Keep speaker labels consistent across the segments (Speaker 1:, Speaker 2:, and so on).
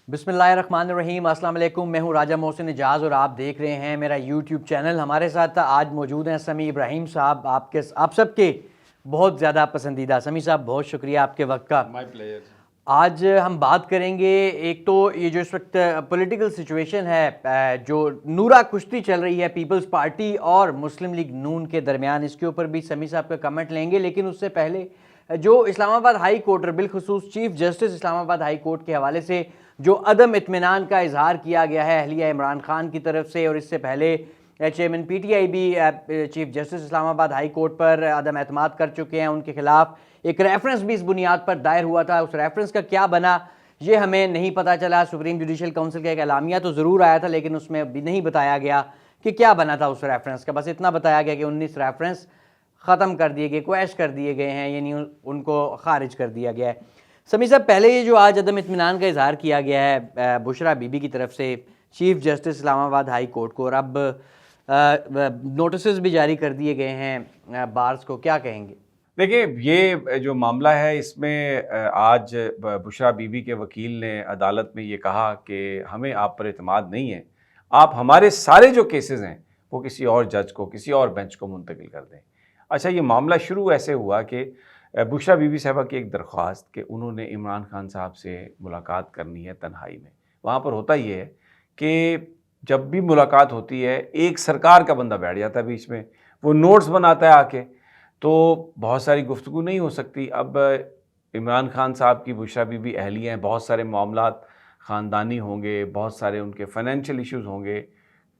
Speaker 1: بسم اللہ الرحمن الرحیم۔ السلام علیکم، میں ہوں راجہ محسن اعجاز اور آپ دیکھ رہے ہیں میرا یوٹیوب چینل۔ ہمارے ساتھ آج موجود ہیں سمیع ابراہیم صاحب، آپ سب کے بہت زیادہ پسندیدہ۔ سمیع صاحب بہت شکریہ آپ کے وقت کا۔
Speaker 2: مائی پلیئر۔
Speaker 1: آج ہم بات کریں گے، ایک تو یہ جو اس وقت پولیٹیکل سچویشن ہے، جو نورا کشتی چل رہی ہے پیپلز پارٹی اور مسلم لیگ نون کے درمیان، اس کے اوپر بھی سمیع صاحب کا کمنٹ لیں گے۔ لیکن اس سے پہلے جو اسلام آباد ہائی کورٹ اور بالخصوص چیف جسٹس اسلام آباد ہائی کورٹ کے حوالے سے جو عدم اطمینان کا اظہار کیا گیا ہے اہلیہ عمران خان کی طرف سے، اور اس سے پہلے چیئرمین پی ٹی آئی بھی چیف جسٹس اسلام آباد ہائی کورٹ پر عدم اعتماد کر چکے ہیں، ان کے خلاف ایک ریفرنس بھی اس بنیاد پر دائر ہوا تھا۔ اس ریفرنس کا کیا بنا یہ ہمیں نہیں پتہ چلا۔ سپریم جوڈیشل کونسل کا ایک اعلامیہ تو ضرور آیا تھا، لیکن اس میں بھی نہیں بتایا گیا کہ کیا بنا تھا اس ریفرنس کا۔ بس اتنا بتایا گیا کہ 19 ریفرنس ختم کر دیے گئے، کویش کر دیے گئے ہیں، یعنی ان کو خارج کر دیا گیا ہے۔ سمیع صاحب، پہلے یہ جو آج عدم اطمینان کا اظہار کیا گیا ہے بشرا بی بی کی طرف سے چیف جسٹس اسلام آباد ہائی کورٹ کو، اور اب نوٹسز بھی جاری کر دیے گئے ہیں بارز کو، کیا کہیں گے؟
Speaker 2: دیکھیں، یہ جو معاملہ ہے اس میں آج بشرا بی بی کے وکیل نے عدالت میں یہ کہا کہ ہمیں آپ پر اعتماد نہیں ہے، آپ ہمارے سارے جو کیسز ہیں وہ کسی اور جج کو، کسی اور بینچ کو منتقل کر دیں۔ اچھا، یہ معاملہ شروع ایسے ہوا کہ بشرا بی بی صاحبہ کی ایک درخواست کہ انہوں نے عمران خان صاحب سے ملاقات کرنی ہے تنہائی میں۔ وہاں پر ہوتا یہ ہے کہ جب بھی ملاقات ہوتی ہے ایک سرکار کا بندہ بیٹھ جاتا ہے بیچ میں، وہ نوٹس بناتا ہے آ کے، تو بہت ساری گفتگو نہیں ہو سکتی۔ اب عمران خان صاحب کی بشرا بی بی اہلیہ ہیں، بہت سارے معاملات خاندانی ہوں گے، بہت سارے ان کے فائنینشیل ایشوز ہوں گے،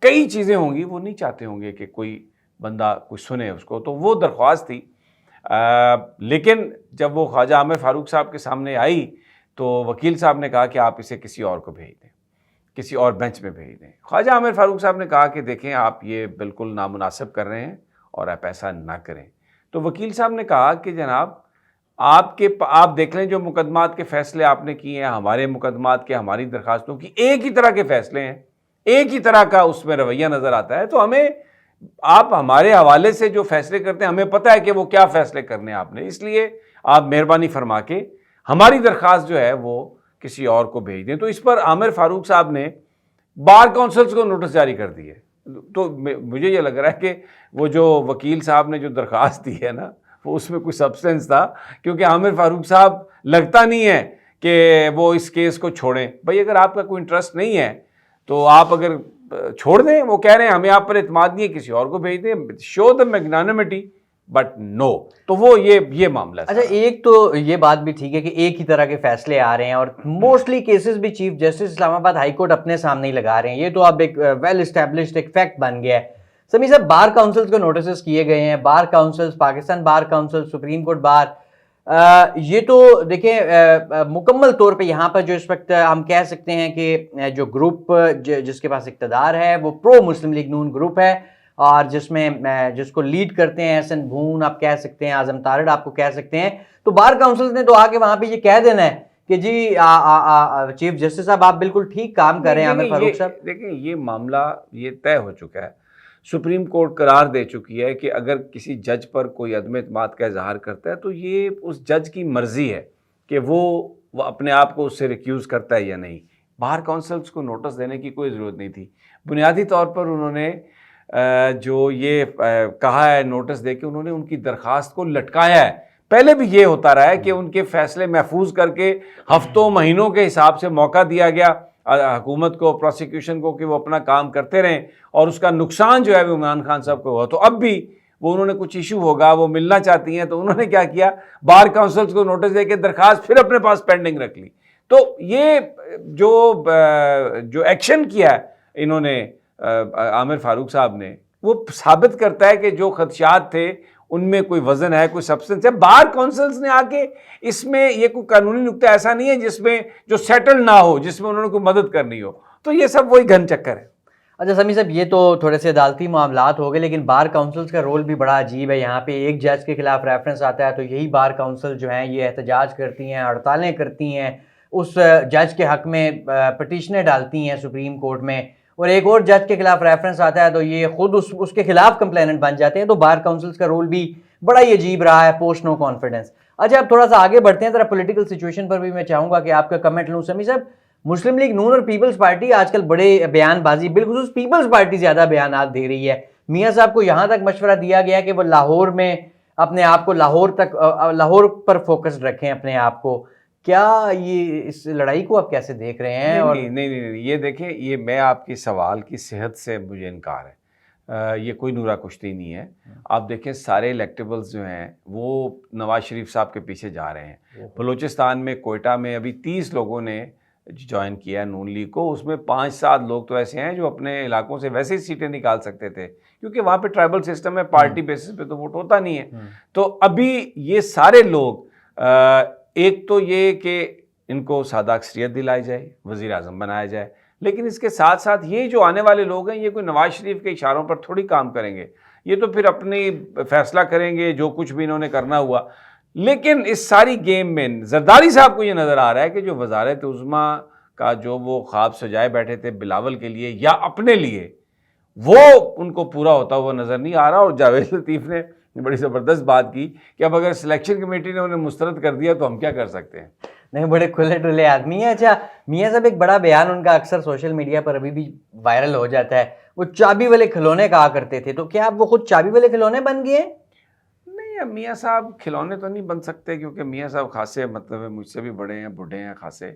Speaker 2: کئی چیزیں ہوں گی، وہ نہیں چاہتے ہوں گے کہ کوئی بندہ کوئی سنے اس کو، تو وہ درخواست تھی۔ لیکن جب وہ خواجہ عامر فاروق صاحب کے سامنے آئی تو وکیل صاحب نے کہا کہ آپ اسے کسی اور کو بھیج دیں، کسی اور بینچ میں بھیج دیں۔ خواجہ عامر فاروق صاحب نے کہا کہ دیکھیں، آپ یہ بالکل نامناسب کر رہے ہیں اور آپ ایسا نہ کریں۔ تو وکیل صاحب نے کہا کہ جناب، آپ دیکھ لیں جو مقدمات کے فیصلے آپ نے کیے ہیں، ہمارے مقدمات کے، ہماری درخواستوں کی ایک ہی طرح کے فیصلے ہیں، ایک ہی طرح کا اس میں رویہ نظر آتا ہے، تو ہمیں آپ ہمارے حوالے سے جو فیصلے کرتے ہیں ہمیں پتہ ہے کہ وہ کیا فیصلے کرنے ہیں آپ نے، اس لیے آپ مہربانی فرما کے ہماری درخواست جو ہے وہ کسی اور کو بھیج دیں۔ تو اس پر عامر فاروق صاحب نے بار کونسلز کو نوٹس جاری کر دیے۔ تو مجھے یہ لگ رہا ہے کہ وہ جو وکیل صاحب نے جو درخواست دی ہے نا، وہ اس میں کوئی سبسٹنس تھا، کیونکہ عامر فاروق صاحب لگتا نہیں ہے کہ وہ اس کیس کو چھوڑیں۔ بھائی، اگر آپ کا کوئی انٹرسٹ نہیں ہے تو آپ اگر چھوڑ دیں، وہ کہہ رہے ہیں ہمیں آپ پر اعتماد نہیں ہے، کسی اور کو بھیج دیں، شو دا میگنانیمٹی، بٹ نو۔ تو وہ یہ معاملہ ہے۔
Speaker 1: اچھا، ایک تو یہ بات بھی ٹھیک ہے کہ ایک ہی طرح کے فیصلے آ رہے ہیں، اور موسٹلی کیسز بھی چیف جسٹس اسلام آباد ہائی کورٹ اپنے سامنے ہی لگا رہے ہیں، یہ تو اب ایک ویل اسٹیبلشڈ ایک فیکٹ بن گیا ہے۔ سمیع صاحب، بار کاؤنسلز کو نوٹسز کیے گئے ہیں، بار کاؤنسلز، پاکستان بار کاؤنسل، سپریم کورٹ بار، یہ تو دیکھیں مکمل طور پہ یہاں پر جو اس وقت ہم کہہ سکتے ہیں کہ جو گروپ جس کے پاس اقتدار ہے وہ پرو مسلم لیگ نون گروپ ہے، اور جس کو لیڈ کرتے ہیں احسن بھون آپ کہہ سکتے ہیں، اعظم تارڑ آپ کو کہہ سکتے ہیں۔ تو بار کاؤنسلز نے تو آ کے وہاں پہ یہ کہہ دینا ہے کہ جی چیف جسٹس صاحب آپ بالکل ٹھیک کام کر رہے ہیں۔ عامر فاروق صاحب،
Speaker 2: دیکھیں، یہ معاملہ یہ طے ہو چکا ہے، سپریم کورٹ قرار دے چکی ہے کہ اگر کسی جج پر کوئی عدم اعتماد کا اظہار کرتا ہے تو یہ اس جج کی مرضی ہے کہ وہ اپنے آپ کو اس سے ریکیوز کرتا ہے یا نہیں۔ بار کونسلز کو نوٹس دینے کی کوئی ضرورت نہیں تھی۔ بنیادی طور پر انہوں نے جو یہ کہا ہے، نوٹس دے کے انہوں نے ان کی درخواست کو لٹکایا ہے۔ پہلے بھی یہ ہوتا رہا ہے کہ ان کے فیصلے محفوظ کر کے ہفتوں مہینوں کے حساب سے موقع دیا گیا حکومت کو، پروسیکیوشن کو، کہ وہ اپنا کام کرتے رہیں، اور اس کا نقصان جو ہے وہ عمران خان صاحب کو ہوا۔ تو اب بھی وہ انہوں نے کچھ ایشو ہوگا، وہ ملنا چاہتی ہیں، تو انہوں نے کیا کیا، بار کونسلز کو نوٹس دے کے درخواست پھر اپنے پاس پینڈنگ رکھ لی۔ تو یہ جو ایکشن کیا ہے انہوں نے عامر فاروق صاحب نے، وہ ثابت کرتا ہے کہ جو خدشات تھے ان میں کوئی وزن ہے، کوئی سبسٹنس ہے۔ بار کونسلز نے آ کے اس میں یہ کوئی قانونی نقطہ ایسا نہیں ہے جس میں جو سیٹل نہ ہو، جس میں انہوں نے کوئی مدد کرنی ہو، تو یہ سب وہی گھن چکر ہے۔
Speaker 1: اچھا سمیع صاحب، یہ تو تھوڑے سے عدالتی معاملات ہو گئے، لیکن بار کاؤنسلز کا رول بھی بڑا عجیب ہے۔ یہاں پہ ایک جج کے خلاف ریفرنس آتا ہے تو یہی بار کاؤنسل جو ہیں یہ احتجاج کرتی ہیں، ہڑتالیں کرتی ہیں، اس جج کے حق میں پٹیشنیں ڈالتی ہیں سپریم کورٹ میں، اور ایک اور جج کے خلاف ریفرنس آتا ہے تو یہ خود اس کے خلاف کمپلیننٹ بن جاتے ہیں۔ تو بار کاؤنسلز کا رول بھی بڑا ہی عجیب رہا ہے پوسٹ نو کانفیڈنس۔ اچھا، اب تھوڑا سا آگے بڑھتے ہیں، ذرا پولیٹیکل سچویشن پر بھی میں چاہوں گا کہ آپ کا کمنٹ لوں۔ سمیع صاحب، مسلم لیگ نون اور پیپلز پارٹی آج کل بڑے بیان بازی، بالخصوص پیپلز پارٹی زیادہ بیانات دے رہی ہے. میاں صاحب کو یہاں تک مشورہ دیا گیا کہ وہ لاہور میں اپنے آپ کو لاہور پر فوکس رکھیں اپنے آپ کو. کیا یہ اس لڑائی کو آپ کیسے دیکھ رہے ہیں؟ اور
Speaker 2: نہیں یہ دیکھیں، یہ میں آپ کی سوال کی صحت سے مجھے انکار ہے. یہ کوئی نورا کشتی نہیں ہے. آپ دیکھیں سارے الیکٹیبلز جو ہیں وہ نواز شریف صاحب کے پیچھے جا رہے ہیں. بلوچستان میں کوئٹہ میں ابھی 30 لوگوں نے جوائن کیا ہے نون لیگ کو. اس میں 5-7 لوگ تو ایسے ہیں جو اپنے علاقوں سے ویسے ہی سیٹیں نکال سکتے تھے، کیونکہ وہاں پہ ٹرائبل سسٹم ہے، پارٹی بیسس پہ تو ووٹ ہوتا نہیں ہے. تو ابھی یہ سارے لوگ، ایک تو یہ کہ ان کو سادہ اکثریت دلائی جائے، وزیر اعظم بنایا جائے، لیکن اس کے ساتھ ساتھ یہ جو آنے والے لوگ ہیں یہ کوئی نواز شریف کے اشاروں پر تھوڑی کام کریں گے. یہ تو پھر اپنی فیصلہ کریں گے جو کچھ بھی انہوں نے کرنا ہوا. لیکن اس ساری گیم میں زرداری صاحب کو یہ نظر آ رہا ہے کہ جو وزارت عظمیٰ کا جو وہ خواب سجائے بیٹھے تھے بلاول کے لیے یا اپنے لیے، وہ ان کو پورا ہوتا ہوا نظر نہیں آ رہا. اور جاوید لطیف نے بڑی زبردست بات کی کہ اب اگر سلیکشن کمیٹی نے انہیں مسترد کر دیا تو ہم کیا کر سکتے ہیں.
Speaker 1: نہیں، بڑے کھلے ڈلے آدمی ہیں. اچھا میاں صاحب، ایک بڑا بیان ان کا اکثر سوشل میڈیا پر ابھی بھی وائرل ہو جاتا ہے. وہ چابی والے کھلونے کہا کرتے تھے، تو کیا اب وہ خود چابی والے کھلونے بن گئے ہیں؟
Speaker 2: نہیں، اب میاں صاحب کھلونے تو نہیں بن سکتے، کیونکہ میاں صاحب خاصے مطلب مجھ سے بھی بڑے ہیں، بوڑھے ہیں خاصے.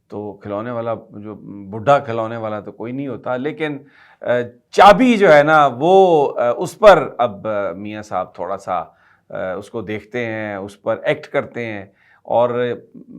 Speaker 2: تو کھلونے والا، جو بڈھا کھلونے والا تو کوئی نہیں ہوتا. لیکن چابی جو ہے نا وہ اس پر اب میاں صاحب تھوڑا سا اس کو دیکھتے ہیں، اس پر ایکٹ کرتے ہیں. اور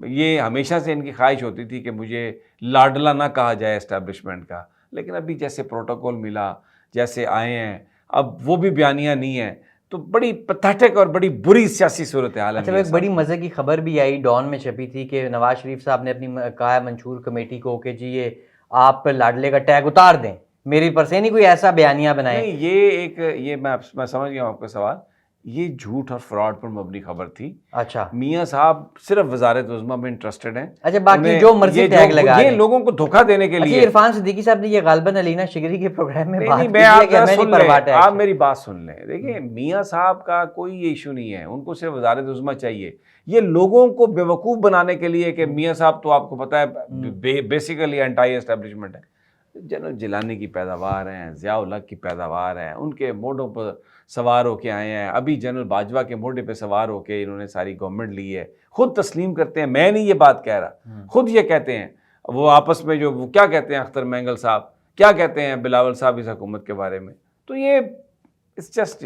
Speaker 2: یہ ہمیشہ سے ان کی خواہش ہوتی تھی کہ مجھے لاڈلا نہ کہا جائے اسٹیبلشمنٹ کا. لیکن ابھی جیسے پروٹوکول ملا، جیسے آئے ہیں، اب وہ بھی بیانیہ نہیں ہے. تو بڑی پتھٹک اور بڑی بری سیاسی صورتحال ہے.
Speaker 1: اچھا، ایک بڑی مزے کی خبر بھی آئی، ڈان میں چھپی تھی کہ نواز شریف صاحب نے اپنی کہا ہے منشور کمیٹی کو کہ جی یہ آپ لاڈلے کا ٹیگ اتار دیں. میری پر سے نہیں کوئی ایسا بیانیہ بنائے.
Speaker 2: نہیں، یہ میں سمجھ گیا ہوں آپ کا سوال. یہ جھوٹ اور فراڈ پر مبنی خبر تھی.
Speaker 1: اچھا،
Speaker 2: میاں صاحب صرف وزارت عظمیٰ میں انٹرسٹڈ ہیں.
Speaker 1: اچھا، باقی جو مرضی ٹیگ لگا
Speaker 2: یہ لوگوں کو دھوکہ دینے کے لیے.
Speaker 1: عرفان صدیقی صاحب نے یہ غالباً علینا شگری کے پروگرام میں بات کی
Speaker 2: میں
Speaker 1: ہے کہ ہمیں نہیں پرواہ ٹیگ.
Speaker 2: آپ میری بات سن لیں. دیکھیں میاں صاحب کا کوئی یہ ایشو نہیں ہے، ان کو صرف وزارت عظمیٰ چاہیے. یہ لوگوں کو بیوقوف بنانے کے لیے کہ میاں صاحب تو آپ کو پتہ ہے بیسیکلی اینٹائی اسٹیبلشمنٹ ہے. جنرل جیلانی کی پیداوار ہیں، ضیاء الحق کی پیداوار ہیں، ان کے موڈوں پر سوار ہو کے آئے ہیں. ابھی جنرل باجوہ کے موڈے پہ سوار ہو کے انہوں نے ساری گورنمنٹ لی ہے. خود تسلیم کرتے ہیں، میں نہیں یہ بات کہہ رہا، خود یہ کہتے ہیں. وہ آپس میں جو وہ کیا کہتے ہیں، اختر مینگل صاحب کیا کہتے ہیں بلاول صاحب اس حکومت کے بارے میں. تو یہ اٹس جسٹ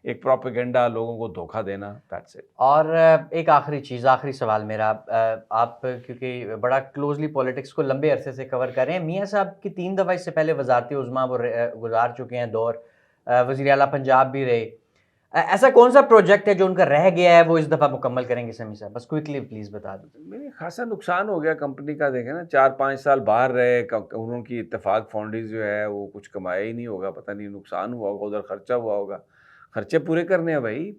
Speaker 2: ایک پروپیگنڈا، لوگوں کو دھوکہ دینا، دیٹس اٹ.
Speaker 1: اور ایک آخری چیز، آخری سوال میرا، آپ کیونکہ بڑا کلوزلی پولیٹکس کو لمبے عرصے سے کور کر رہے ہیں، میاں صاحب کی 3 دفعہ اس سے پہلے وزارت عظمیٰ وہ گزار چکے ہیں دور، وزیر اعلیٰ پنجاب بھی رہے. ایسا کون سا پروجیکٹ ہے جو ان کا رہ گیا ہے وہ اس دفعہ مکمل کریں گے سمیع صاحب؟ بس کوئکلی پلیز بتا دیں.
Speaker 2: میرے خاصا نقصان ہو گیا کمپنی کا. دیکھیں نا 4-5 سال باہر رہے، انہوں کی اتفاق فاؤنڈیز جو ہے وہ کچھ کمایا ہی نہیں ہوگا، پتہ نہیں نقصان ہوا ہوگا، ادھر خرچہ ہوا ہوگا. خرچے پورے کرنے ہیں بھائی.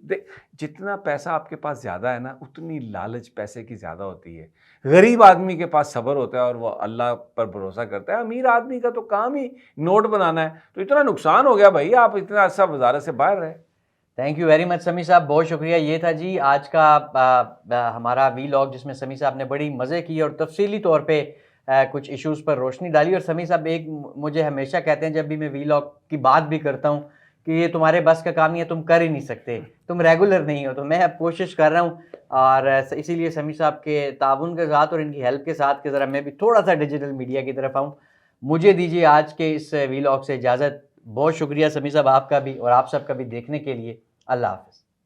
Speaker 2: جتنا پیسہ آپ کے پاس زیادہ ہے نا، اتنی لالچ پیسے کی زیادہ ہوتی ہے. غریب آدمی کے پاس صبر ہوتا ہے اور وہ اللہ پر بھروسہ کرتا ہے. امیر آدمی کا تو کام ہی نوٹ بنانا ہے. تو اتنا نقصان ہو گیا بھائی، آپ اتنا عرصہ وزارت سے باہر رہے.
Speaker 1: تھینک یو ویری مچ سمیع صاحب، بہت شکریہ. یہ تھا جی آج کا ہمارا وی لاگ، جس میں سمیع صاحب نے بڑی مزے کی اور تفصیلی طور پہ کچھ ایشوز پر روشنی ڈالی. اور سمیع صاحب ایک مجھے ہمیشہ کہتے ہیں جب بھی میں وی لاگ کی بات بھی کرتا ہوں کہ یہ تمہارے بس کا کام نہیں ہے، تم کر ہی نہیں سکتے، تم ریگولر نہیں ہو. تو میں اب کوشش کر رہا ہوں، اور اسی لیے سمیع صاحب کے تعاون کے ساتھ اور ان کی ہیلپ کے ساتھ کہ ذرا میں بھی تھوڑا سا ڈیجیٹل میڈیا کی طرف آؤں. مجھے دیجیے آج کے اس وی لاگ سے اجازت. بہت شکریہ سمیع صاحب آپ کا بھی اور آپ سب کا بھی دیکھنے کے لیے. اللہ حافظ.